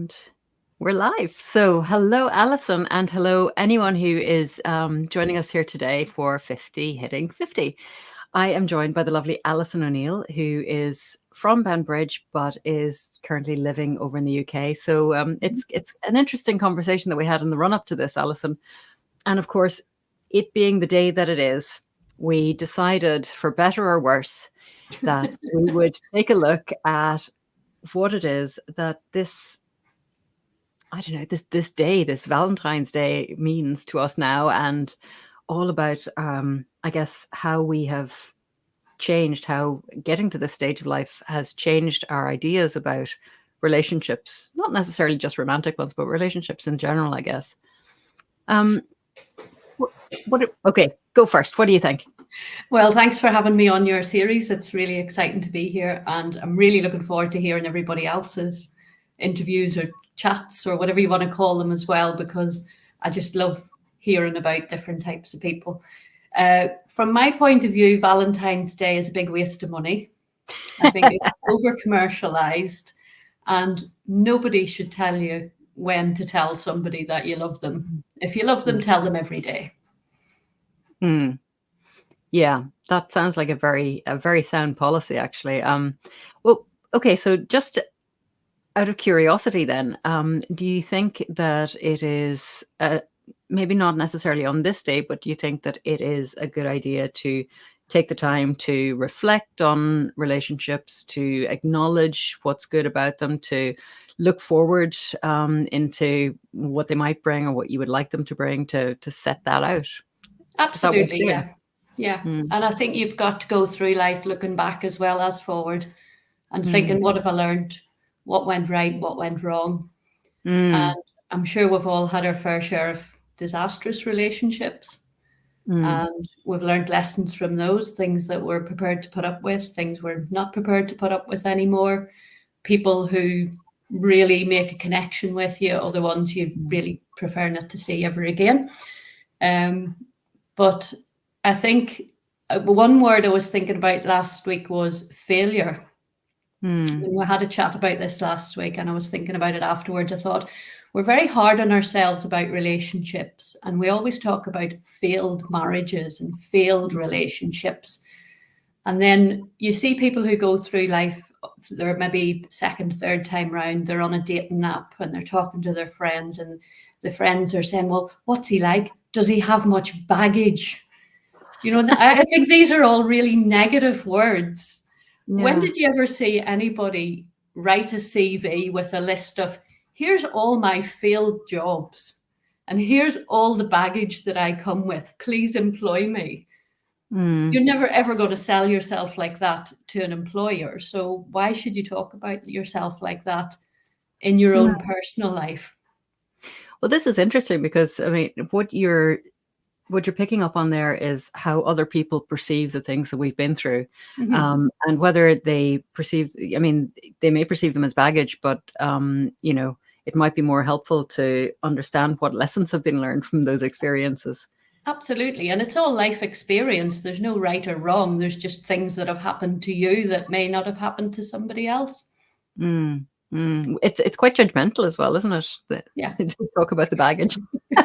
And we're live. So, hello, Alison, and hello, anyone who is joining us here today for 50 Hitting 50. I am joined by the lovely Alison O'Neill, who is from Banbridge, but is currently living over in the UK. So, it's an interesting conversation that we had in the run up to this, Alison. And of course, it being the day that it is, we decided, for better or worse, that we would take a look at what it is that this, I don't know, this day, this Valentine's Day means to us now, and all about, I guess, how we have changed, how getting to this stage of life has changed our ideas about relationships, not necessarily just romantic ones, but relationships in general, I guess. Okay, go first. What do you think? Well, thanks for having me on your series. It's really exciting to be here, and I'm really looking forward to hearing everybody else's interviews or chats or whatever you want to call them as well, because I just love hearing about different types of people. From my point of view, Valentine's Day is a big waste of money. I think it's over-commercialized, and nobody should tell you when to tell somebody that you love them. If you love them, tell them every day. Yeah, that sounds like a very sound policy, actually. Well, okay, so just out of curiosity then, do you think that it is, maybe not necessarily on this day, but do you think that it is a good idea to take the time to reflect on relationships, to acknowledge what's good about them, to look forward into what they might bring or what you would like them to bring, to set that out? Absolutely, yeah. Yeah. And I think you've got to go through life looking back as well as forward and thinking, what have I learned? What went right? What went wrong? And I'm sure we've all had our fair share of disastrous relationships. And we've learned lessons from those, things that we're prepared to put up with, things we're not prepared to put up with anymore, people who really make a connection with you, or the ones you really prefer not to see ever again. But I think one word I was thinking about last week was failure. And we had a chat about this last week, and I was thinking about it afterwards. I thought, we're very hard on ourselves about relationships, and we always talk about failed marriages and failed relationships. And then you see people who go through life, they're maybe second, third time round, they're on a dating app and they're talking to their friends, and the friends are saying, well, what's he like? Does he have much baggage? You know, I think these are all really negative words. Yeah. When did you ever see anybody write a CV with a list of, here's all my failed jobs, and here's all the baggage that I come with, please employ me? You're never ever going to sell yourself like that to an employer. So why should you talk about yourself like that in your own personal life? Well, this is interesting because, I mean, what you're picking up on there is how other people perceive the things that we've been through, and whether they perceive, I mean, they may perceive them as baggage, but, you know, it might be more helpful to understand what lessons have been learned from those experiences. Absolutely. And it's all life experience. There's no right or wrong. There's just things that have happened to you that may not have happened to somebody else. It's quite judgmental as well, isn't it? Yeah. To talk about the baggage.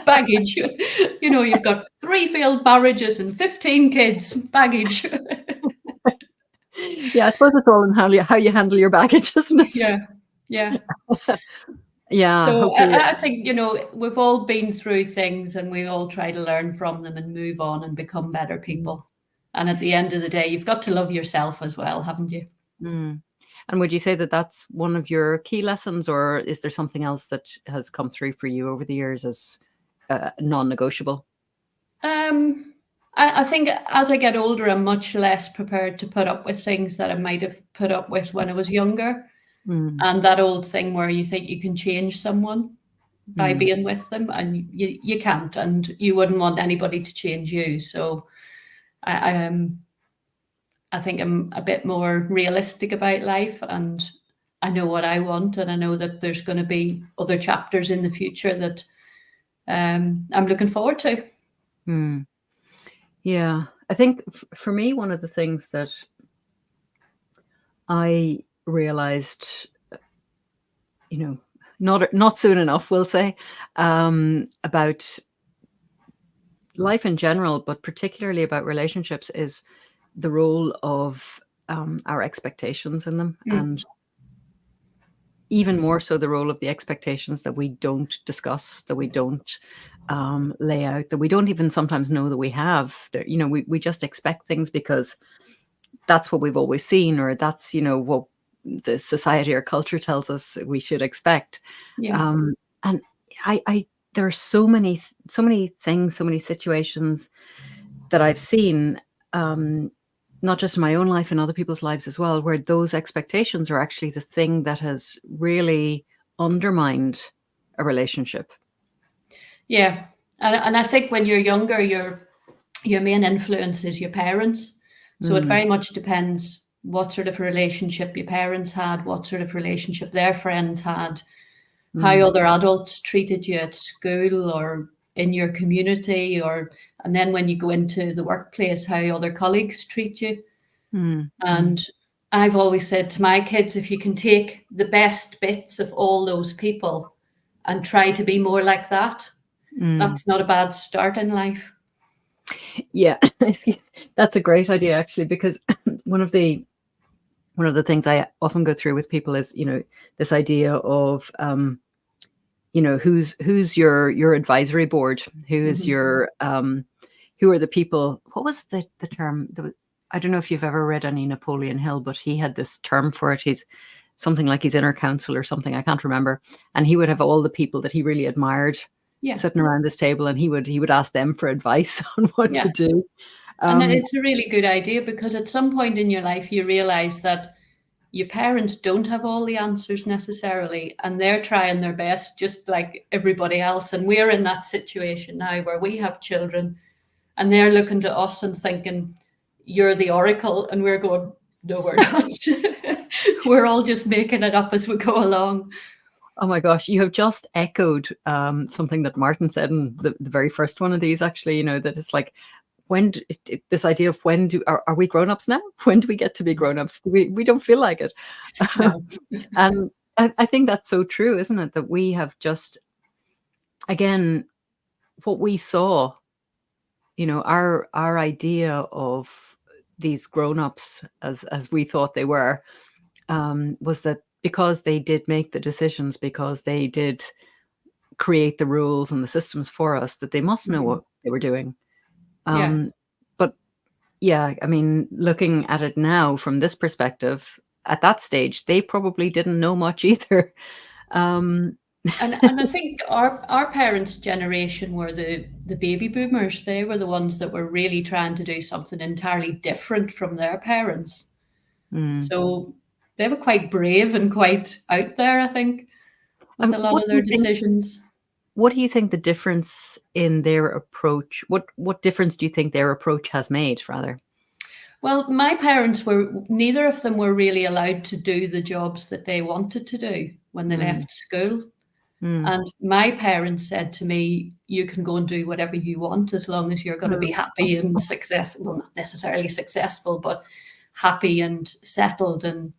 Baggage. You know, you've got 3 failed marriages and 15 kids. Baggage. Yeah, I suppose it's all in how you handle your baggage, isn't it? Yeah. Yeah. Yeah. So I think, you know, we've all been through things, and we all try to learn from them and move on and become better people. And at the end of the day, you've got to love yourself as well, haven't you? And would you say that that's one of your key lessons, or is there something else that has come through for you over the years as non-negotiable? I think as I get older, I'm much less prepared to put up with things that I might have put up with when I was younger. And that old thing where you think you can change someone by being with them, and you can't, and you wouldn't want anybody to change you. So I think I'm a bit more realistic about life, and I know what I want, and I know that there's going to be other chapters in the future that I'm looking forward to. Yeah, I think for me, one of the things that I realized, you know, not soon enough, we'll say, about life in general, but particularly about relationships, is the role of our expectations in them, and even more so the role of the expectations that we don't discuss, that we don't lay out, that we don't even sometimes know that we have. That, we just expect things because that's what we've always seen, or that's what the society or culture tells us we should expect. Yeah. And I there are so many things, so many situations that I've seen, not just in my own life, in other people's lives as well, where those expectations are actually the thing that has really undermined a relationship. Yeah. And I think when you're younger, your main influence is your parents. So it very much depends what sort of relationship your parents had, what sort of relationship their friends had, how other adults treated you at school or in your community, and then when you go into the workplace, how other colleagues treat you. And I've always said to my kids, if you can take the best bits of all those people and try to be more like that, that's not a bad start in life. Yeah, that's a great idea, actually, because one of the things I often go through with people is, this idea of, who's your advisory board, who is your, who are the people. What was the term? I don't know if you've ever read any Napoleon Hill, but he had this term for it. He's something like his inner council or something. I can't remember. And he would have all the people that he really admired sitting around this table, and he would ask them for advice on what to do. And it's a really good idea, because at some point in your life, you realize that your parents don't have all the answers necessarily, and they're trying their best just like everybody else. And we're in that situation now where we have children and they're looking to us and thinking, you're the oracle. And we're going, no, we're not. We're all just making it up as we go along. Oh my gosh, you have just echoed something that Martin said in the very first one of these, actually, that it's like, this idea of are we grown-ups now? When do we get to be grown-ups? We don't feel like it. No. And I think that's so true, isn't it? That we have just, again, what we saw, our idea of these grown-ups as we thought they were, was that because they did make the decisions, because they did create the rules and the systems for us, that they must know what they were doing. But yeah, I mean, looking at it now from this perspective, at that stage, they probably didn't know much either. And I think our parents' generation were the baby boomers. They were the ones that were really trying to do something entirely different from their parents. So they were quite brave and quite out there, I think, with a lot of their decisions. What do you think the difference in their approach? What difference do you think their approach has made, rather? Well, my parents neither of them were really allowed to do the jobs that they wanted to do when they left school. And my parents said to me, you can go and do whatever you want as long as you're going to be happy and successful. Well, not necessarily successful, but happy and settled, and,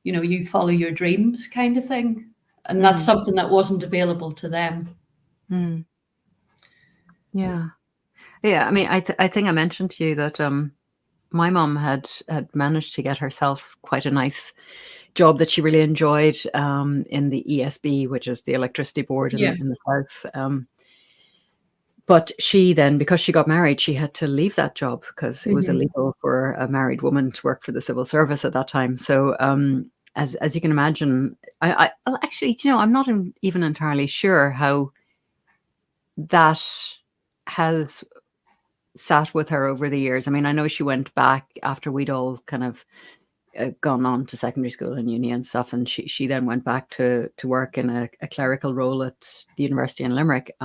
you follow your dreams, kind of thing. And that's something that wasn't available to them. Yeah. Yeah. I mean, I think I mentioned to you that my mom had managed to get herself quite a nice job that she really enjoyed, in the ESB, which is the electricity board in the south. But she then, because she got married, she had to leave that job because it was illegal for a married woman to work for the civil service at that time. So as you can imagine, well, actually, I'm not even entirely sure how that has sat with her over the years. I mean, I know she went back after we'd all kind of gone on to secondary school and uni and stuff, and she then went back to work in a clerical role at the university in Limerick.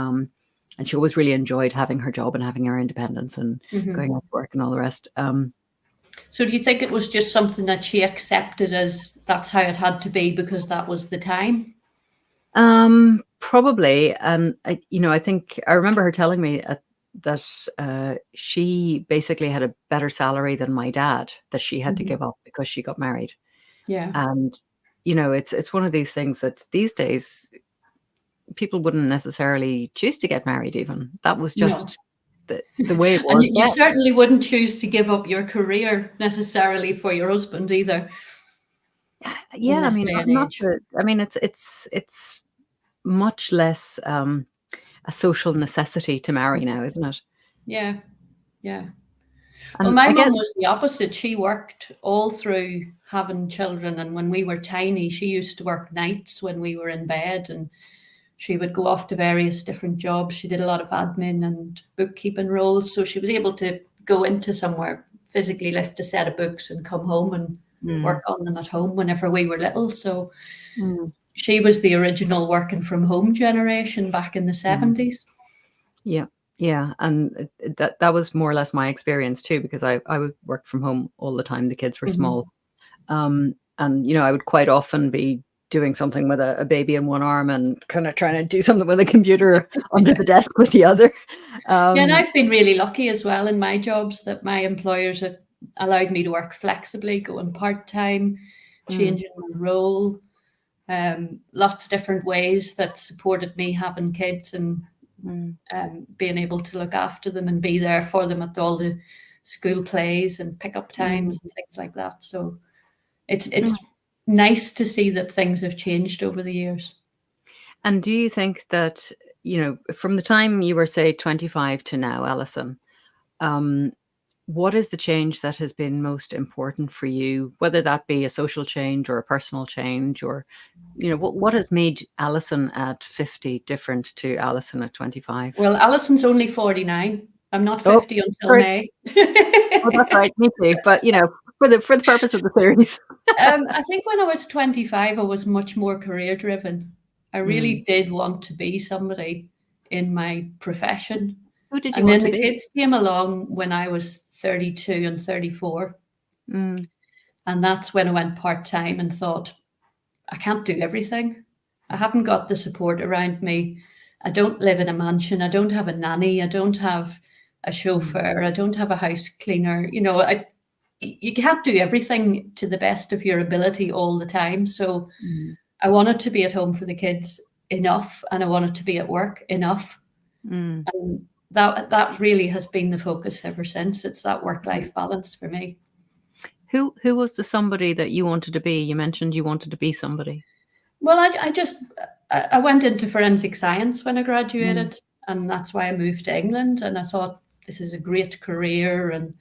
And she always really enjoyed having her job and having her independence and going out to work and all the rest. So do you think it was just something that she accepted as that's how it had to be because that was the time? Probably. And I think I remember her telling me that she basically had a better salary than my dad that she had to give up because she got married. Yeah. And it's one of these things that these days people wouldn't necessarily choose to get married even. That was just the way it And was. you certainly wouldn't choose to give up your career necessarily for your husband either. Yeah, I mean, it's much less a social necessity to marry now, isn't it? Yeah. Well, And my I mum guess, was the opposite. She worked all through having children, and when we were tiny, she used to work nights when we were in bed, and she would go off to various different jobs. She did a lot of admin and bookkeeping roles, so she was able to go into somewhere, physically lift a set of books and come home and work on them at home whenever we were little. So she was the original working from home generation back in the 70s. Yeah, and that was more or less my experience too, because I would work from home all the time. The kids were small, and I would quite often be doing something with a baby in one arm and kind of trying to do something with a computer under the desk with the other. And I've been really lucky as well in my jobs that my employers have allowed me to work flexibly, going part-time, changing my role, lots of different ways that supported me having kids and being able to look after them and be there for them at all the school plays and pick-up times and things like that. So it's nice to see that things have changed over the years. And do you think that, from the time you were, say, 25 to now, Alison, what is the change that has been most important for you, whether that be a social change or a personal change, or, what has made Alison at 50 different to Alison at 25? Well, Alison's only 49. I'm not 50 until May. Oh, that's right, me too. But, for the purpose of the series. I think when I was 25, I was much more career driven. I really did want to be somebody in my profession. Who did you and want then to the be? kids came along when I was 32 and 34. And that's when I went part-time and thought, I can't do everything. I haven't got the support around me. I don't live in a mansion. I don't have a nanny. I don't have a chauffeur. I don't have a house cleaner. You can't do everything to the best of your ability all the time. So I wanted to be at home for the kids enough, and I wanted to be at work enough. And that really has been the focus ever since. It's that work-life balance for me. Who was the somebody that you wanted to be? You mentioned you wanted to be somebody. Well, I went into forensic science when I graduated, and that's why I moved to England. And I thought, this is a great career, and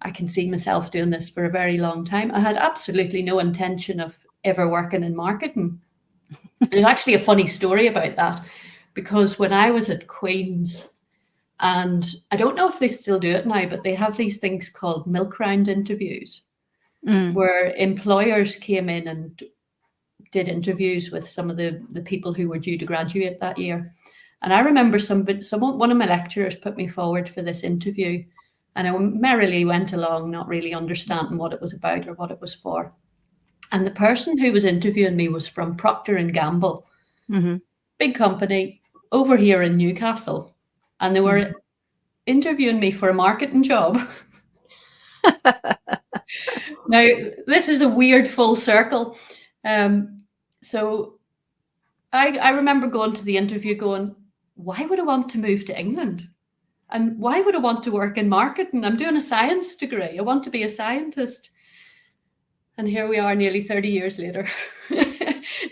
I can see myself doing this for a very long time. I had absolutely no intention of ever working in marketing. There's actually a funny story about that, because when I was at Queen's, and I don't know if they still do it now, but they have these things called milk round interviews, where employers came in and did interviews with some of the people who were due to graduate that year. And I remember one of my lecturers put me forward for this interview, and I merrily went along, not really understanding what it was about or what it was for. And the person who was interviewing me was from Procter & Gamble, big company over here in Newcastle. And they were interviewing me for a marketing job. Now, this is a weird full circle. So I remember going to the interview going, why would I want to move to England? And why would I want to work in marketing? I'm doing a science degree. I want to be a scientist. And here we are nearly 30 years later,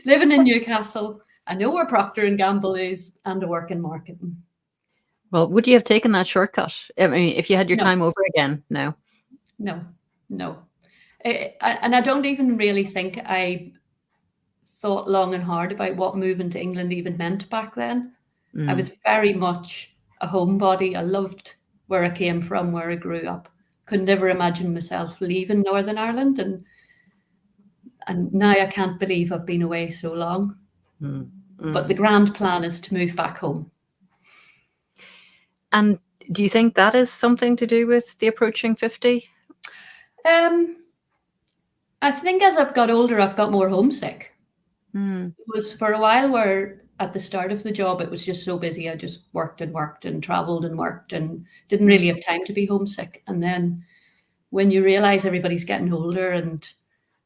living in Newcastle. I know where Procter & Gamble is, and I work in marketing. Well, would you have taken that shortcut? I mean, if you had your time over again? No. And I don't even really think I thought long and hard about what moving to England even meant back then. I was very much a homebody. I loved where I came from, where I grew up. Could never imagine myself leaving Northern Ireland. And now I can't believe I've been away so long. But the grand plan is to move back home. And do you think that is something to do with the approaching 50? I think as I've got older, I've got more homesick. It was for a while where at the start of the job, it was just so busy. I just worked and traveled and worked and didn't really have time to be homesick. And then when you realize everybody's getting older and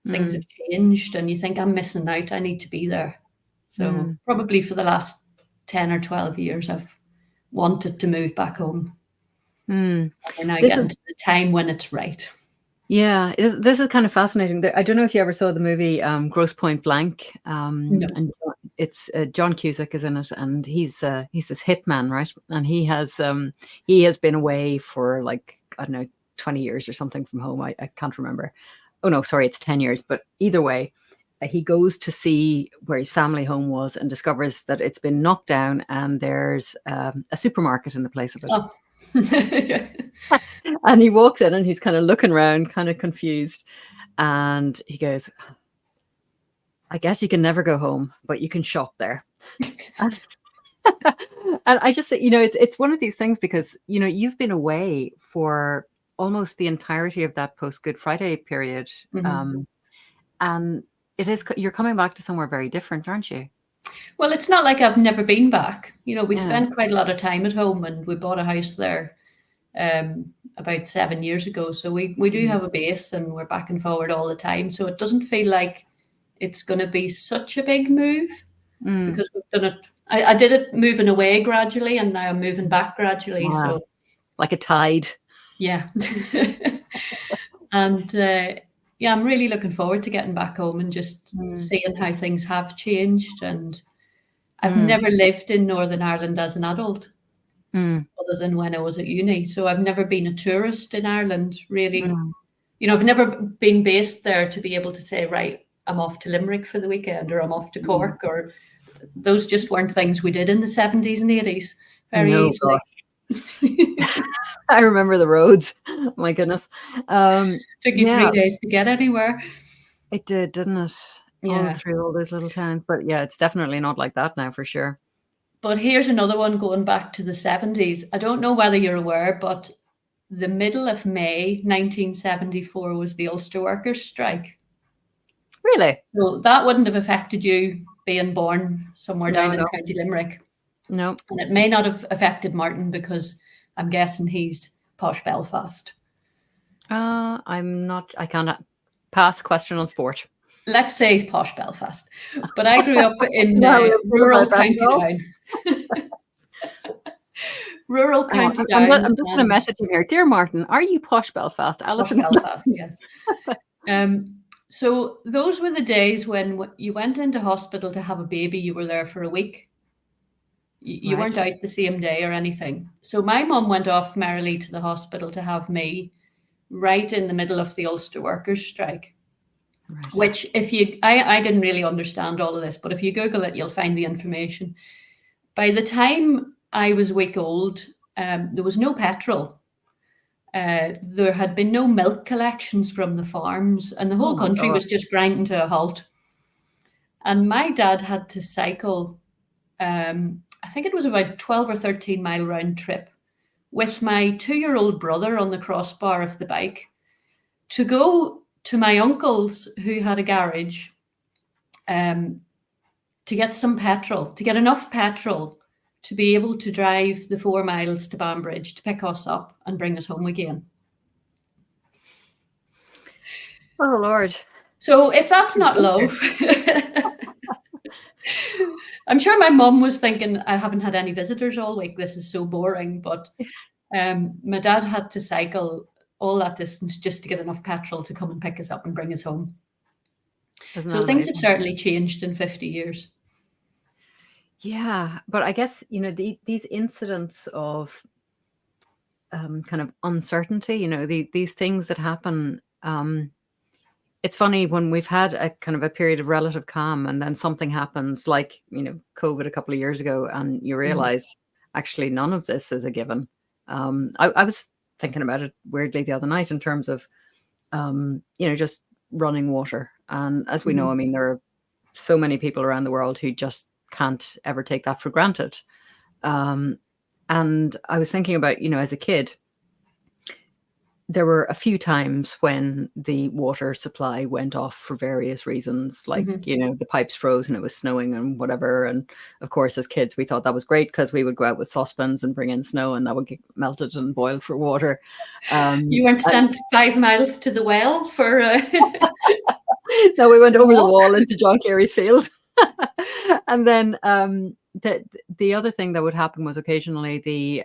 things have changed and you think, I'm missing out, I need to be there. So probably for the last 10 or 12 years, I've wanted to move back home. We're now getting to the time when it's right. Yeah, this is kind of fascinating. I don't know if you ever saw the movie Grosse Pointe Blank. No. And it's John Cusack is in it, and he's this hitman, right? And he has been away for like, I don't know, 20 years or something from home. I can't remember. Oh no, sorry, it's 10 years. But either way, he goes to see where his family home was and discovers that it's been knocked down, and there's a supermarket in the place of it. Oh. And he walks in and he's kind of looking around, kind of confused. And he goes, I guess you can never go home, but you can shop there. And I just think, it's one of these things because, you've been away for almost the entirety of that post-Good Friday period. And you're coming back to somewhere very different, aren't you? Well, it's not like I've never been back. We spent quite a lot of time at home, and we bought a house there about 7 years ago. So we do have a base, and we're back and forward all the time. So it doesn't feel like it's going to be such a big move because we've done it. I did it moving away gradually, and now I'm moving back gradually. Wow. So like a tide. Yeah. And I'm really looking forward to getting back home and just seeing how things have changed. And I've never lived in Northern Ireland as an adult, other than when I was at uni. So I've never been a tourist in Ireland, really. I've never been based there to be able to say, right, I'm off to Limerick for the weekend, or I'm off to Cork, or those just weren't things we did in the 70s and 80s very easily. I remember the roads. My goodness. Took you 3 days to get anywhere. It did, didn't it? Yeah. All through all those little towns. But yeah, it's definitely not like that now for sure. But here's another one going back to the 70s. I don't know whether you're aware, but the middle of May 1974 was the Ulster Workers' Strike. Really? So that wouldn't have affected you being born somewhere down in County Limerick. No. And it may not have affected Martin because I'm guessing he's posh Belfast. I cannot pass question on sport. Let's say he's posh Belfast. But I grew up in rural County Down. Rural County Down. I'm just going to message him here. Dear Martin, are you posh Belfast? Alison. Posh Belfast, yes. So those were the days when you went into hospital to have a baby, you were there for a week. You weren't out the same day or anything. So my mum went off merrily to the hospital to have me right in the middle of the Ulster Workers' Strike. Right. Which I didn't really understand all of this, but if you Google it, you'll find the information. By the time I was a week old, there was no petrol. There had been no milk collections from the farms, and the whole country was just grinding to a halt. And my dad had to cycle, I think it was about 12 or 13 mile round trip with my 2-year-old brother on the crossbar of the bike to go to my uncle's, who had a garage, to get some petrol, to get enough petrol to be able to drive the 4 miles to Banbridge to pick us up and bring us home again. Oh, Lord. So if that's not love, I'm sure my mum was thinking, I haven't had any visitors all week. This is so boring. But my dad had to cycle all that distance just to get enough petrol to come and pick us up and bring us home. So things have certainly changed in 50 years. Yeah, but I guess, these incidents of kind of uncertainty, these things that happen, it's funny when we've had a kind of a period of relative calm and then something happens like, COVID a couple of years ago, and you realize actually none of this is a given. I was thinking about it weirdly the other night in terms of, just running water. And as we know, I mean, there are so many people around the world who just can't ever take that for granted. And I was thinking about, as a kid, there were a few times when the water supply went off for various reasons, like, the pipes froze and it was snowing and whatever. And of course, as kids, we thought that was great because we would go out with saucepans and bring in snow and that would get melted and boiled for water. You weren't sent 5 miles to the well for... No, we went over the Walk. wall into John Cleary's field. And then the other thing that would happen was occasionally the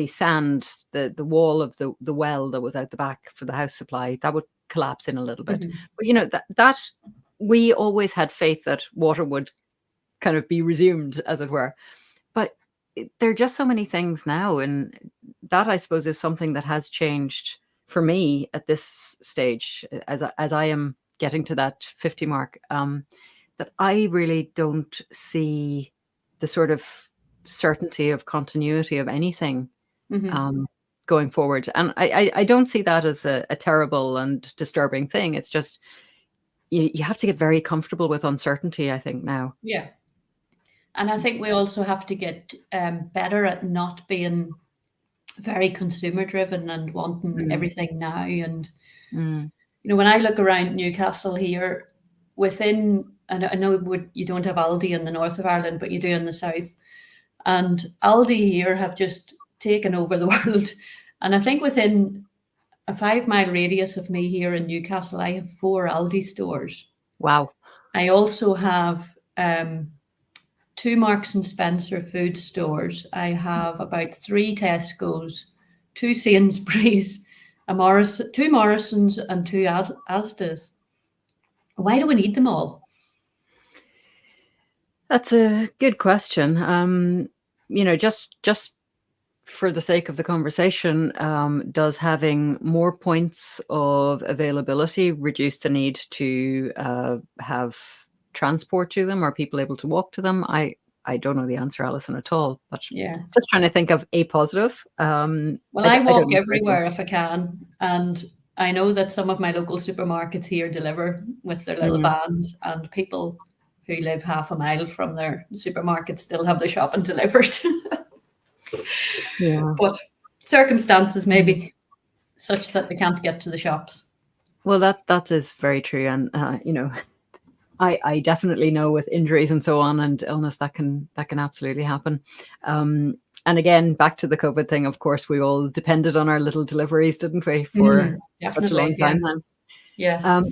sand, the wall of the well that was out the back for the house supply, that would collapse in a little bit. Mhm. But you know, that we always had faith that water would kind of be resumed, as it were. But there are just so many things now, and that, I suppose, is something that has changed for me at this stage, as I am getting to that 50 mark, that I really don't see the sort of certainty of continuity of anything Mhm. going forward. And I don't see that as a terrible and disturbing thing. It's just you have to get very comfortable with uncertainty, I think, now. Yeah. And I think we also have to get better at not being very consumer driven and wanting Mm, everything now. And, mm, when I look around Newcastle here, and I know you don't have Aldi in the north of Ireland, but you do in the south. And Aldi here have just taken over the world. And I think within a 5 mile radius of me here in Newcastle, I have 4 Aldi stores. wow. I also have 2 Marks and Spencer food stores. I have about 3 Tesco's, 2 Sainsbury's, 2 Morrisons, and 2 Asda's. Why do we need them all? That's a good question. Just for the sake of the conversation, does having more points of availability reduce the need to have transport to them? Are people able to walk to them? I don't know the answer, Alison, at all. But Yeah. just trying to think of a positive. Well, I I don't walk know. everywhere if I can, and I know that some of my local supermarkets here deliver with their little Mm, vans, and people who live half a mile from their supermarket still have their shopping delivered. yeah. But circumstances may be such that they can't get to the shops. Well, that is very true, and I definitely know with injuries and so on and illness that can absolutely happen. And again, back to the COVID thing, of course, we all depended on our little deliveries, didn't we, for such a long Definitely, time yes. now. Yes.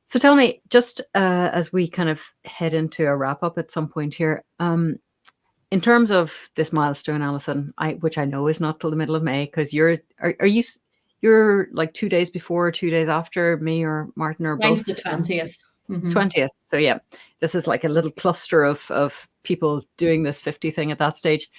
So tell me, just as we kind of head into a wrap up at some point here, in terms of this milestone, Alison, which I know is not till the middle of May, because you're like 2 days before, 2 days after me or Martin or Mine's the both. 20th. 20th. So yeah, this is like a little cluster of people doing this 50 thing at that stage.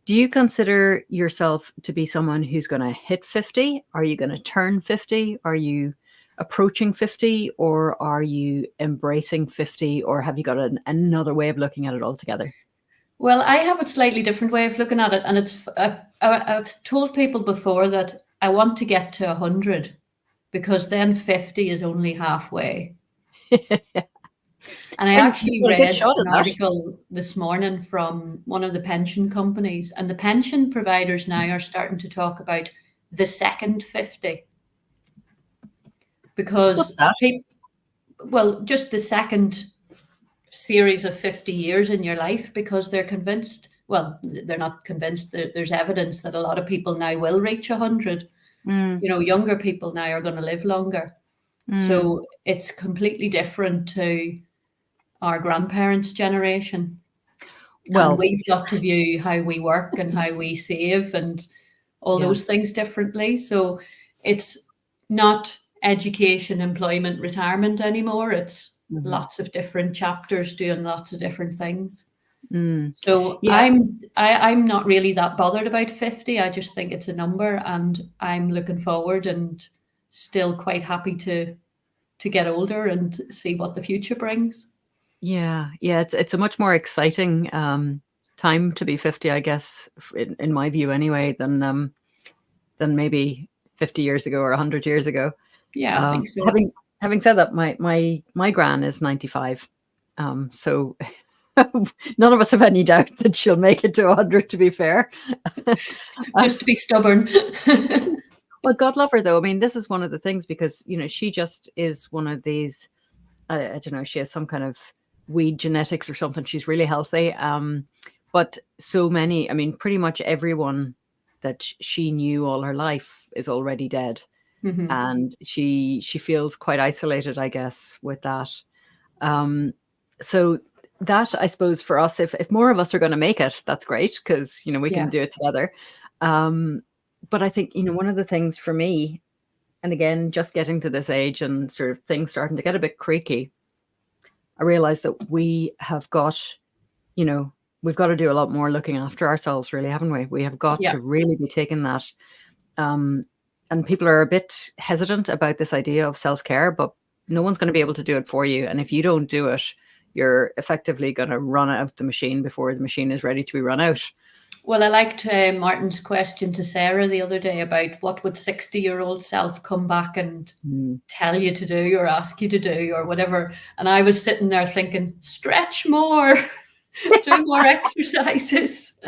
Do you consider yourself to be someone who's going to hit 50? Are you going to turn 50? Are you approaching 50, or are you embracing 50, or have you got another way of looking at it altogether? Well, I have a slightly different way of looking at it, and I've told people before that I want to get to 100, because then 50 is only halfway. And I And actually you've got a good read shot an at that. article this morning from one of the pension companies, and the pension providers now are starting to talk about the second 50, What's because that? just the second series of 50 years in your life, because they're convinced, well, they're not convinced, there's evidence that a lot of people now will reach 100. Mm, Younger people now are going to live longer. So it's completely different to our grandparents' generation. And well, we've got to view how we work and how we save and all yeah. those things differently. So it's not education, employment, retirement anymore. It's Mhm. lots of different chapters doing lots of different things. Mm. So Yeah. I'm not really that bothered about 50. I just think it's a number, and I'm looking forward and still quite happy to get older and see what the future brings. Yeah, it's a much more exciting time to be 50, I guess, in my view anyway, than maybe 50 years ago or 100 years ago. Yeah, I think so. Having said that, my gran is 95, so none of us have any doubt that she'll make it to 100. To be fair, Just to be stubborn. well, God love her though. I mean, this is one of the things, because she just is one of these. I don't know. She has some kind of weed genetics or something. She's really healthy. But so many. I mean, pretty much everyone that she knew all her life is already dead. and she feels quite isolated, I guess, with that. So that, I suppose, for us, if more of us are going to make it, that's great, because we can do it together. But I think one of the things for me, and again, just getting to this age and sort of things starting to get a bit creaky, I realized that we have got, we've got to do a lot more looking after ourselves, really, haven't we? We have got to really be taking that. And people are a bit hesitant about this idea of self-care, but no one's going to be able to do it for you. And if you don't do it, you're effectively going to run out the machine before the machine is ready to be run out. Well, I liked Martin's question to Sarah the other day about what would 60-year-old self come back and tell you to do or ask you to do or whatever. And I was sitting there thinking, stretch more, do more exercises.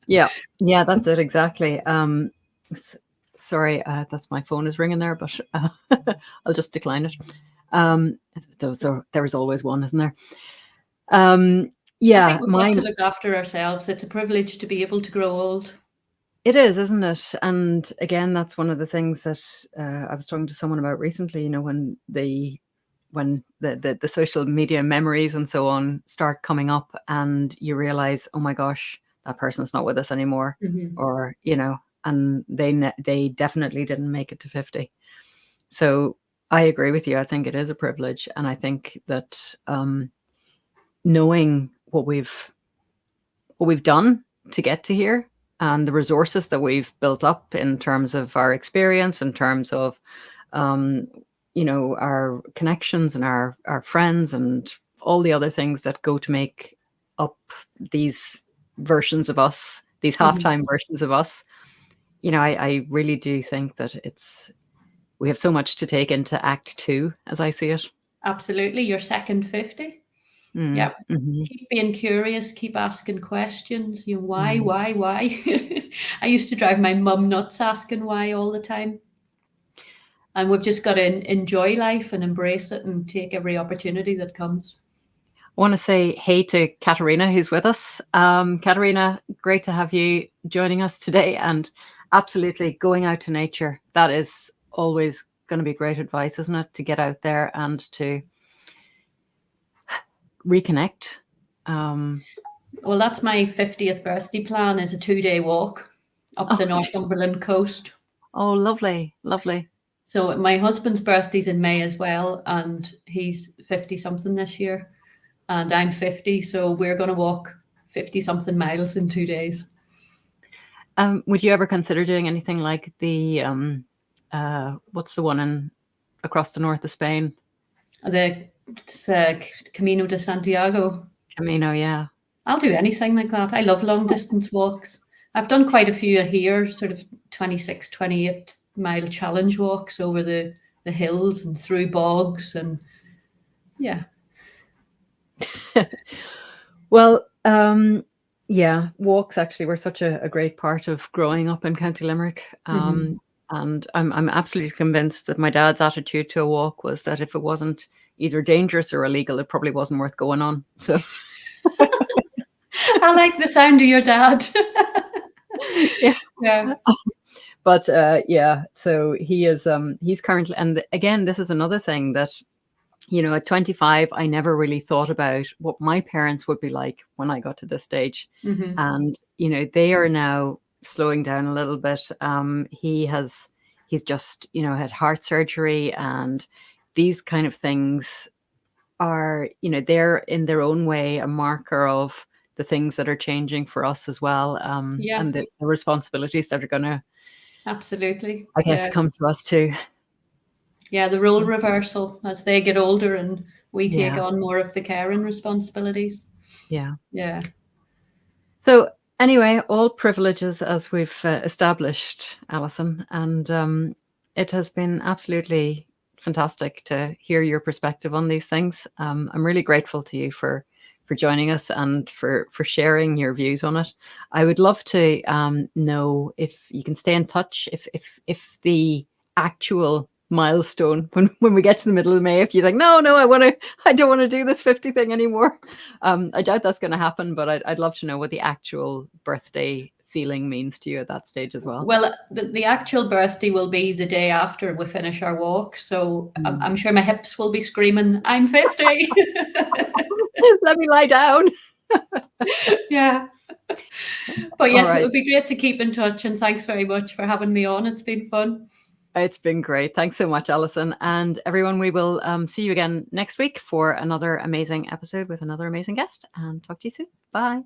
Yeah, that's it, exactly. Sorry, that's my phone is ringing there, but I'll just decline it. There is always one, isn't there? I think we've got to look after ourselves. It's a privilege to be able to grow old. It is, isn't it? And again, that's one of the things that I was talking to someone about recently. When the social media memories and so on start coming up, and you realize, oh my gosh, that person's not with us anymore, or and they definitely didn't make it to 50. So I agree with you. I think it is a privilege, and I think that knowing what we've done to get to here, and the resources that we've built up in terms of our experience, in terms of our connections and our friends and all the other things that go to make up these versions of us, these halftime versions of us. I really do think that we have so much to take into Act 2, as I see it. Absolutely. Your second 50. Yeah. Keep being curious, keep asking questions. Why? I used to drive my mum nuts asking why all the time. And we've just got to enjoy life and embrace it and take every opportunity that comes. I want to say hey to Katerina, who's with us. Katerina, great to have you joining us today, and absolutely going out to nature. That is always going to be great advice, isn't it? To get out there and to reconnect. Well, that's my 50th birthday plan, is a 2-day walk up the Northumberland coast. Oh, lovely. So my husband's birthday's in May as well, and he's 50 something this year, and I'm 50, so we're going to walk 50 something miles in 2 days. Would you ever consider doing anything like the what's the one across the north of Spain? The Camino de Santiago. Camino, yeah. I'll do anything like that. I love long distance walks. I've done quite a few here, sort of 26, 28 mile challenge walks over the hills and through bogs, and yeah. Well, yeah, walks actually were such a great part of growing up in County Limerick. And I'm absolutely convinced that my dad's attitude to a walk was that if it wasn't either dangerous or illegal, it probably wasn't worth going on. So I like the sound of your dad. Yeah. But yeah, so he is he's currently, and again, this is another thing that, at 25, I never really thought about what my parents would be like when I got to this stage. And, they are now slowing down a little bit. He's just, had heart surgery, and these kind of things are, they're in their own way a marker of the things that are changing for us as well. And the responsibilities that are going to, absolutely, I guess, come to us too. Yeah, the role reversal as they get older and we take on more of the care and responsibilities. Yeah. So anyway, all privileges, as we've established, Alison, and it has been absolutely fantastic to hear your perspective on these things. I'm really grateful to you for joining us and for sharing your views on it. I would love to know if you can stay in touch, if the actual milestone when we get to the middle of May, if you think no I don't want to do this 50 thing anymore. I doubt that's going to happen, but I'd love to know what the actual birthday feeling means to you at that stage as well. Well, the actual birthday will be the day after we finish our walk. So I'm sure my hips will be screaming, I'm 50. Let me lie down. Yeah. But yes, right. It would be great to keep in touch. And thanks very much for having me on. It's been fun. It's been great. Thanks so much, Alison. And everyone, we will see you again next week for another amazing episode with another amazing guest, and talk to you soon. Bye.